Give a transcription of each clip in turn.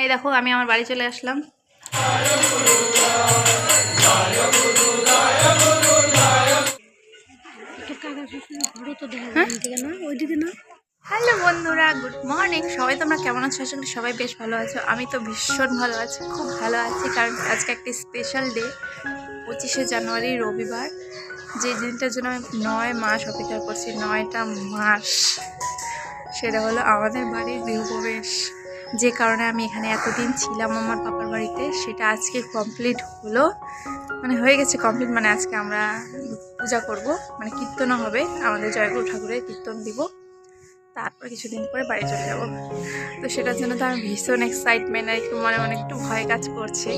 এই দেখো আমি আমার বাড়ি চলে আসলাম। হ্যালো বন্ধুরা, গুড মর্নিং। সবাই তোমরা কেমন আছো? আশা করি সবাই বেশ ভালো আছো। আমি তো ভীষণ ভালো আছি, খুব ভালো আছি, কারণ আজকে একটি স্পেশাল ডে, 25শে জানুয়ারি রবিবার, যে দিনটার জন্য আমি 9 মাস অপেক্ষা করছি। 9টা মাস। সেটা হলো আমাদের বাড়ির গৃহপ্রবেশ। যে কারণে আমি এখানে এতদিন ছিলাম আমার পাপার বাড়িতে, সেটা আজকে কমপ্লিট হলো। মানে হয়ে গেছে কমপ্লিট, মানে আজকে আমরা পূজা করব, মানে কীর্তনও হবে, আমাদের জয়গুরু ঠাকুরের কীর্তন দিব, তারপর কিছুদিন পরে বাড়ি চলে যাব। তো সেটার জন্য তো আমি ভীষণ এক্সাইটমেন্ট, আর একটু মনে মনে একটু ভয় কাজ করছে।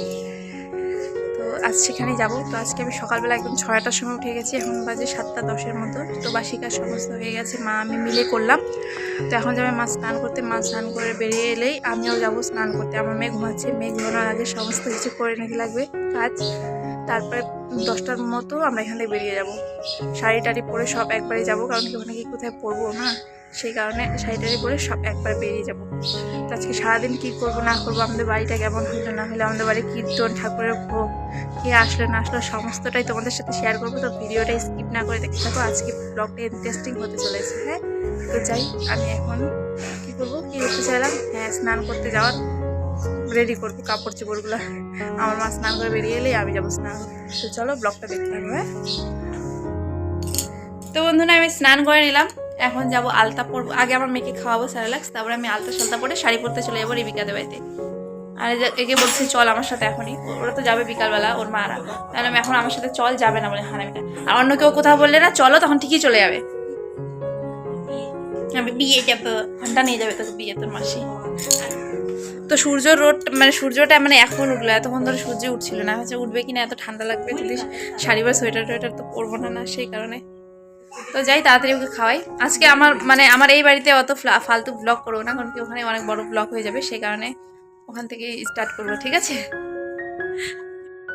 তো আজ সেখানেই যাবো। তো আজকে আমি সকালবেলা একদম 6টার সময় উঠে গেছি, এখন বাজে 7:10-এর মতো। তো বাসি কাজ সমস্ত হয়ে গেছে, মা আমি মিলে করলাম। তো এখন যাবে মা স্নান করতে, মা স্নান করে বেরিয়ে এলেই আমিও যাব স্নান করতে। আমার মেয়ে ঘুমাচ্ছে, মেয়ে ঘুমানোর আগে সমস্ত কিছু করে নিতে লাগবে কাজ। তারপরে 10টার মতো আমরা এখান থেকে বেরিয়ে যাব। শাড়ি টাড়ি পরে সব একবারে যাব, কারণ কি ওখানে কি কোথায় পরবো না, সেই কারণে শাড়ি টাড়ি পরে সব একবার বেরিয়ে যাব। তো আজকে সারাদিন কী করবো না করবো, আমাদের বাড়িটা কেমন হলো না হলে, আমাদের বাড়ি কীর্তন, ঠাকুরের ভোগ, কে আসলো না আসলো, সমস্তটাই তোমাদের সাথে শেয়ার করবো। তো ভিডিওটা স্কিপ না করে দেখতে থাকো, আজকে ব্লগটা ইন্টারেস্টিং হতে চলেছে। হ্যাঁ, তো যাই, আমি এখন কী করবো, কী করতে চাইলাম, হ্যাঁ স্নান করতে যাওয়ার রেডি করবো কাপড় চোপড়গুলো। আমার মা স্নান করে বেরিয়ে এলেই আমি যাবো স্নান। তো চলো ব্লগটা দেখতে থাকবো। হ্যাঁ, তো বন্ধুরা আমি স্নান করে নিলাম, এখন যাব আলতা পরবো। আগে আমার মেয়েকে খাওয়াবো স্যারেলাক্স, তারপরে আমি আলতা সালতা পরে শাড়ি পরতে চলে যাবো রিবিকাদের বাড়িতে। আর একে বলছি চল আমার সাথে এখনই, ওরা তো যাবে বিকালবেলা ওর মারা, তাহলে আমি এখন আমার সাথে চল, যাবে না বলে হানামিটা। আর অন্য কেউ কোথাও বললে না চলো, তখন ঠিকই চলে যাবে। আমি বিয়ে যাবো, ঘন্টা নিয়ে যাবে তোকে বিয়ে, তোর মাসি। তো সূর্য রোদ, মানে সূর্যটা মানে এখন উঠলো, এতক্ষণ ধরে সূর্য উঠছিল না, হচ্ছে উঠবে কিনা, এত ঠান্ডা লাগবে যদি শাড়ি বা সোয়েটার টোয়েটার তো পরবো না, সেই কারণে। তো যাই তাড়াতাড়ি ওকে খাওয়াই। আজকে আমার এই বাড়িতে অত ফালতু ব্লগ করবো না, কারণ কি ওখানে অনেক বড় ব্লগ হয়ে যাবে, সেই কারণে ওখান থেকে স্টার্ট করবো, ঠিক আছে?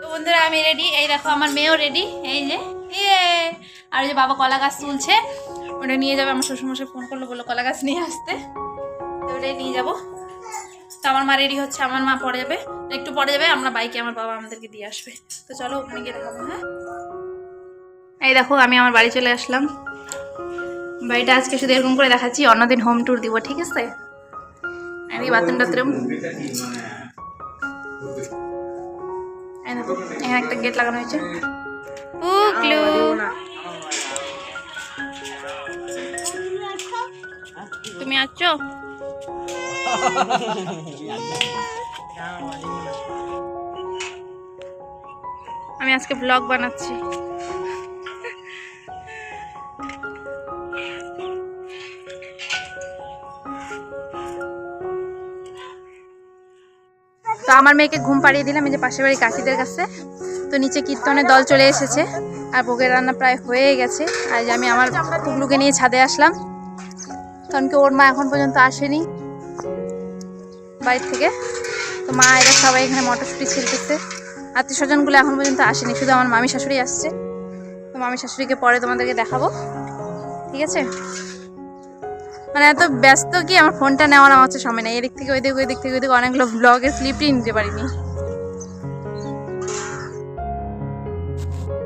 তো বন্ধুরা আমি রেডি, এই দেখো আমার মেয়েও রেডি, এই যে আর যে বাবা কলা গাছ তুলছে, ওটা নিয়ে যাবে। আমার শ্বশুরমশাই ফোন করলো, বললো কলা গাছ নিয়ে আসতে, তো ওটাই নিয়ে যাবো। তো আমার মা রেডি হচ্ছে, আমার মা পরে যাবে, একটু পরে যাবে, আমরা বাইকে আমার বাবা আমাদেরকে দিয়ে আসবে। তো চলো ওখানে গিয়ে দেখাবো। হ্যাঁ, এই দেখো আমি আমার বাড়ি চলে আসলাম। বাড়িটা আজকে শুধু এরকম করে দেখাচ্ছি, অন্যদিন হোম ট্যুর দিব, ঠিক আছে? এই বাথরুম টাথরুম, এখানে একটা গেট লাগানো হয়েছে। পুকলু, তুমি আছো? আমি আজকে ব্লগ বানাচ্ছি। তো আমার মেয়েকে ঘুম পাড়িয়ে দিলাম এই যে পাশের বাড়ি কাকিদের কাছে। তো নিচে কীর্তনের দল চলে এসেছে, আর ভোগের রান্না প্রায় হয়ে গেছে। আর যে আমি আমার পুগলুকে নিয়ে ছাদে আসলাম, কারণ কি ওর মা এখন পর্যন্ত আসেনি বাড়ির থেকে। তো মা এরা সবাই এখানে মটরশুঁটি ছিলতেছে, আত্মীয় স্বজনগুলো এখন পর্যন্ত আসেনি, শুধু আমার মামি শাশুড়ি আসছে। তো মামি শাশুড়িকে পরে তোমাদেরকে দেখাবো, ঠিক আছে? মানে এত ব্যস্ত কি আমার ফোনটা নেওয়ার আমার হচ্ছে সময় নেই, এদিক থেকে ওই দিক, ওই দিক থেকে ওই দিক, অনেকগুলো ব্লগের ক্লিপই নিতে পারিনি।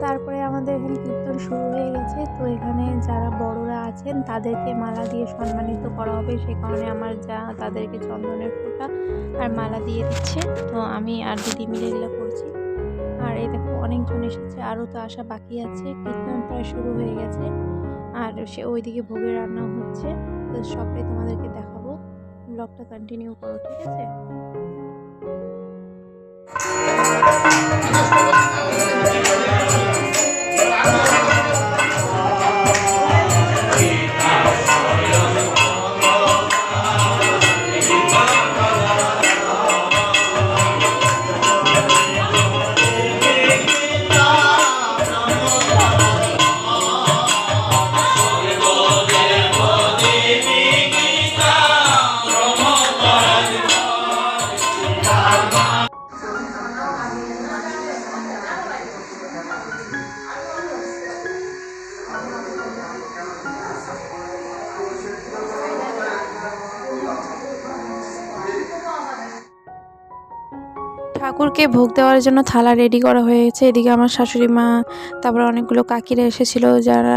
তারপরে আমাদের এখানে কীর্তন শুরু হয়ে গেছে। তো এখানে যারা বড়রা আছেন তাদেরকে মালা দিয়ে সম্মানিত করা হবে, সে কারণে আমার যা তাদেরকে চন্দনের ফোঁটা আর মালা দিয়ে দিচ্ছে। তো আমি আর দিদি মিলে এগুলো করছি। আর এই দেখো অনেকজন এসেছে, আরও তো আসা বাকি আছে। কীর্তন প্রায় শুরু হয়ে গেছে, আর সে ওইদিকে ভোগের রান্না হচ্ছে। তো সবটাই তোমাদেরকে দেখাবো, ব্লগটা কন্টিনিউ করো, ঠিক আছে? ঠাকুরকে ভোগ দেওয়ার জন্য থালা রেডি করা হয়েছে। এদিকে আমার শাশুড়ি মা, তারপরে অনেকগুলো কাকিরা এসেছিলো যারা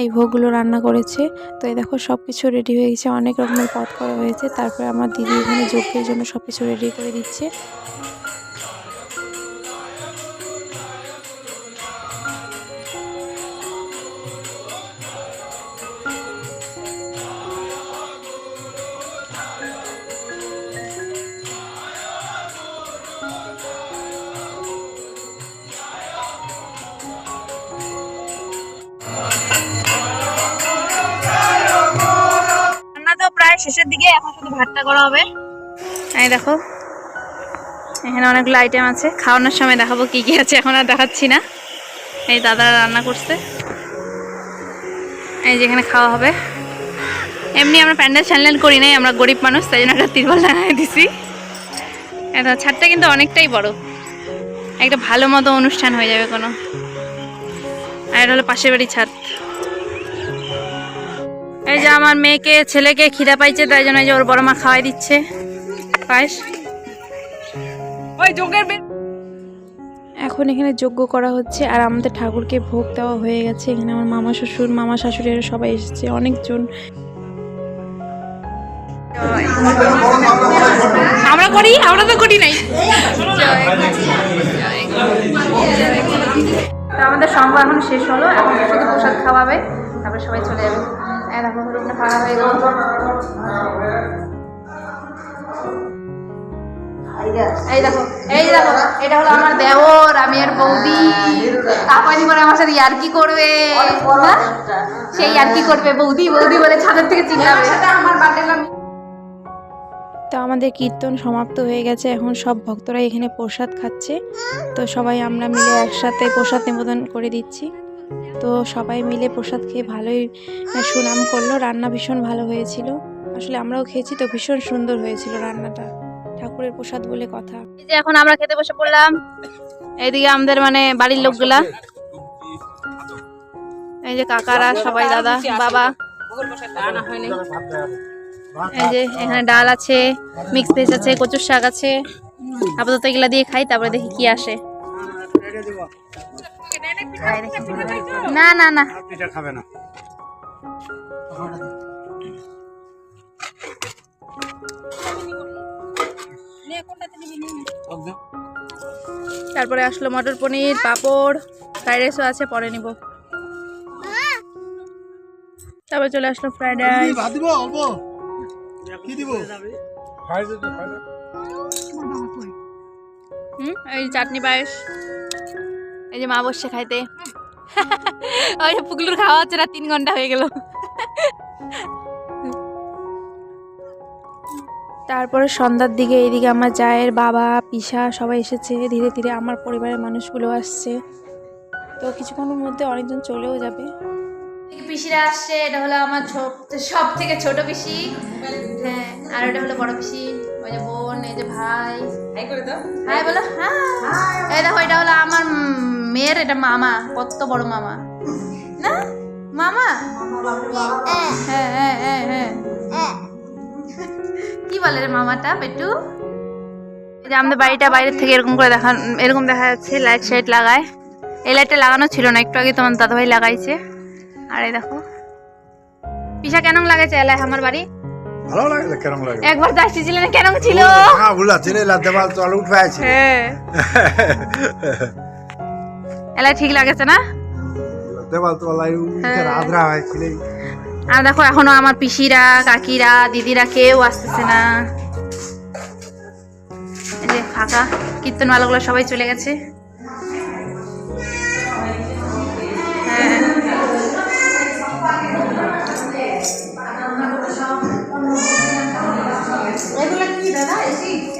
এই ভোগগুলো রান্না করেছে। তো এই দেখো সব কিছু রেডি হয়ে গেছে, অনেক রকমের পদ করা হয়েছে। তারপরে আমার দিদি এখানে যজ্ঞের জন্য সব কিছু রেডি করে দিচ্ছে। প্রায় শেষের দিকে, এখন শুধু ভাতটা করা হবে। এই দেখো এখানে অনেকগুলো আইটেম আছে, খাওয়ানোর সময় দেখাবো কি কি আছে, এখন আর দেখাচ্ছি না। এই দাদারা রান্না করছে, এই যেখানে খাওয়া হবে। এমনি আমরা প্যান্ডেল স্যান্ডেল করি নাই, আমরা গরিব মানুষ, তাই জন্য একটা তিরপল লাগাই দিছি। এটা ছাদটা কিন্তু অনেকটাই বড়, একটা ভালো মতো অনুষ্ঠান হয়ে যাবে কোনো। আর এটা হলো পাশের বাড়ির ছাদ। এই যে আমার মেয়েকে ছেলেকে খিদা পাইছে, তাই জন্য এই যে ওর বড় মা খাওয়াই দিচ্ছে পায়েস। এখন এখানে যজ্ঞ করা হচ্ছে আর আমাদের ঠাকুরকে ভোগ দেওয়া হয়ে গেছে। এখানে আমার মামা শ্বশুর, মামা শাশুড়ি সবাই এসেছে, অনেকজন। আমরা করি, আমরা তো করি নাই। আমাদের সঙ্গ এখন শেষ হলো, এখন শুধু প্রসাদ খাওয়াবে, তারপরে সবাই চলে যাবে। দেখো রুমটা ফাঁকা হয়ে গেল। এই দেখো, এই দেখো, এটা হলো আমার দেওর, আমি আর বৌদি। কাপানি করে আমার সাথে ইয়ার্কি করবে, সেই ইয়ার্কি করবে, বৌদি বৌদি বলে ছাদের থেকে চিল্লাবে। তো আমাদের কীর্তন সমাপ্ত হয়ে গেছে, এখন সব ভক্তরা এখানে প্রসাদ খাচ্ছে। তো সবাই আমরা মিলে একসাথে প্রসাদ নিবেদন করে দিচ্ছি। তো সবাই মিলে প্রসাদ খেয়ে ভালোই সুনাম করলো। রান্না ভীষণ ভালো হয়েছিল, আসলে আমরাও খেয়েছি তো, ভীষণ সুন্দর হয়েছিল রান্নাটা, ঠাকুরের প্রসাদ বলে কথা। এই যে এখন আমরা খেতে বসে পড়লাম। এইদিকে আমাদের মানে বাড়ির লোকগুলা, এই যে কাকারা সবাই, দাদা বাবা। এই যে এখানে ডাল আছে, মিক্স ভেজ আছে, কচুর শাক আছে। আপাতত এগুলা দিয়ে খাই, তারপরে দেখি কি আসে। না না না, খাবে না। তারপরে আসলো মটর পনির, পাপড়, ফ্রাইড রাইসও আছে, পরে নিব। তারপরে চলে আসলো ফ্রাইড রাইস। এই চাটনি পায়েস। এই যে মা বসছে খাইতে। ওই পুকলুর খাওয়া হচ্ছে না, 3 ঘন্টা হয়ে গেল। তারপরে সন্ধ্যার দিকে এইদিকে আমার জায়ের বাবা, পিসা সবাই এসেছে। ধীরে ধীরে আমার পরিবারের মানুষগুলো আসছে, তো কিছুক্ষণের মধ্যে অনেকজন চলেও যাবে। পিসিরা আসছে, এটা হলো আমার সব থেকে ছোট পিসি, হ্যাঁ, আর এটা হলো বড় পিসি। ওই যে বোন, এই যে ভাই, হাই বলো। হ্যাঁ, এই দেখো, এটা হলো আমার মেয়ের, এটা মামা, কত বড় মামা না মামা। হ্যাঁ হ্যাঁ হ্যাঁ হ্যাঁ, কি বলে রে মামাটা পেটু। এই যে আমাদের বাড়িটা বাইরের থেকে এরকম করে এরকম দেখা যাচ্ছে, লাইট সাইট লাগায়। এই লাইটটা লাগানো ছিল না, একটু আগে তোমার দাদাভাই লাগাইছে। আর এই দেখো পিসা কেন লাগাইছে এলাই আমার বাড়ি। ভালো লাগে, কেমন লাগে? একবার তো আসছিলেন, কেন ছিল? হ্যাঁ ভুলা ছিল, দেওয়াল তো আলো উঠাইছে। হ্যাঁ, এলাই ঠিক লাগেছে না? দেওয়াল তো আলো আদ্রা হয়েছিল। আর দেখো এখনো আমার পিসিরা, কাকিরা, দিদিরা কেউ আসতেছে না। এই যে ফাঁকা, কীর্তন মালাগুলো সবাই চলে গেছে। হ্যাঁ,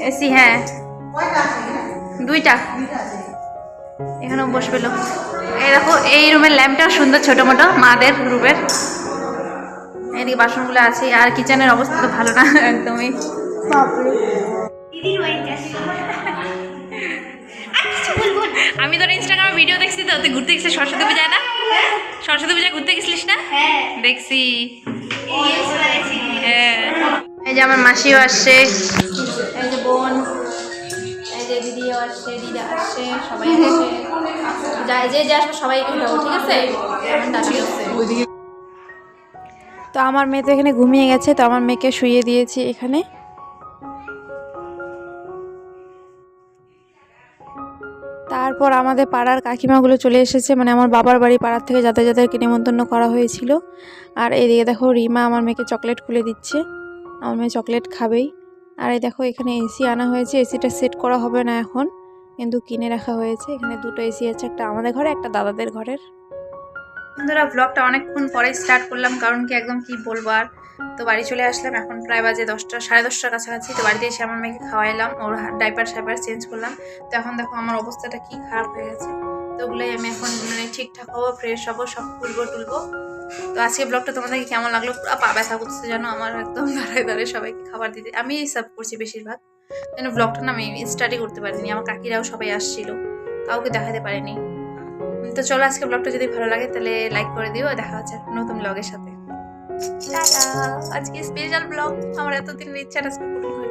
এসি, হ্যাঁ 2টা এখানেও বসে পেল। এই দেখো এই রুমের ল্যাম্পটা সুন্দর, ছোট মোটো মাদের রুমের। এদিকে বাসনগুলো আছে, আর কিচেনের অবস্থা তো ভালো না একদমই। আমি তোর ইনস্টাগ্রামে ভিডিও দেখছি, তো তুই ঘুরতে গেছিস সরস্বতী পূজায় না? সরস্বতী পূজায় ঘুরতে গেছিলিস না? দেখছি। এই যে আমার মাসিও আসছে, এই যে বোন, এই যে দিদিও আসছে, দিদা আসছে, সবাই আসছে, যে যে আসবে সবাইকে দেবো, ঠিক আছে? এখন দাঁড়িয়ে আছে। তো আমার মেয়ে তো এখানে ঘুমিয়ে গেছে, তো আমার মেয়েকে শুইয়ে দিয়েছি এখানে। তারপর আমাদের পাড়ার কাকিমাগুলো চলে এসেছে, মানে আমার বাবার বাড়ি পাড়ার থেকে যাদের যাদেরকে নিমন্ত্রণ করা হয়েছিল। আর এদিকে দেখো রিমা আমার মেয়েকে চকলেট খুলে দিচ্ছে, আমার মেয়ে চকলেট খাবেই। আর এই দেখো এখানে এসি আনা হয়েছে, এসিটা সেট করা হবে না এখন, কিন্তু কিনে রাখা হয়েছে। এখানে দুটো এসি আছে, একটা আমাদের ঘরে, একটা দাদাদের ঘরের। বন্ধুরা ব্লগটা অনেকক্ষণ পরে স্টার্ট করলাম, কারণ কি একদম কি বলবো আর। তো বাড়ি চলে আসলাম, এখন প্রায় বাজে 10টা, 10:30টার কাছাকাছি। তো বাড়িতে এসে আমার মেয়েকে খাওয়াইলাম, ওর ডাইপার চেঞ্জ করলাম। তো এখন দেখো আমার অবস্থাটা কি খারাপ হয়ে গেছে। তো ওগুলোই আমি এখন মানে ঠিকঠাক হবো, ফ্রেশ হবো, সব তুলবো। তো আজকে ব্লগটা তোমাদেরকে কেমন লাগলো? পুরো পা ব্যথা করছে যেন আমার, একদম দাঁড়ায় সবাইকে খাবার দিতে আমি সার্ভ করছি বেশিরভাগ। যেন ব্লগটা না আমি স্টার্টই করতে পারিনি, আমার কাকিরাও সবাই আসছিল, কাউকে দেখাতে পারিনি। তো চলো, আজকে ব্লগটা যদি ভালো লাগে তাহলে লাইক করে দিও। দেখা হচ্ছে নতুন ব্লগের সাথে। টাটা। আজকে স্পেশাল ব্লগ, আমার এতদিনের ইচ্ছাটা আজকে পূরণ হলো।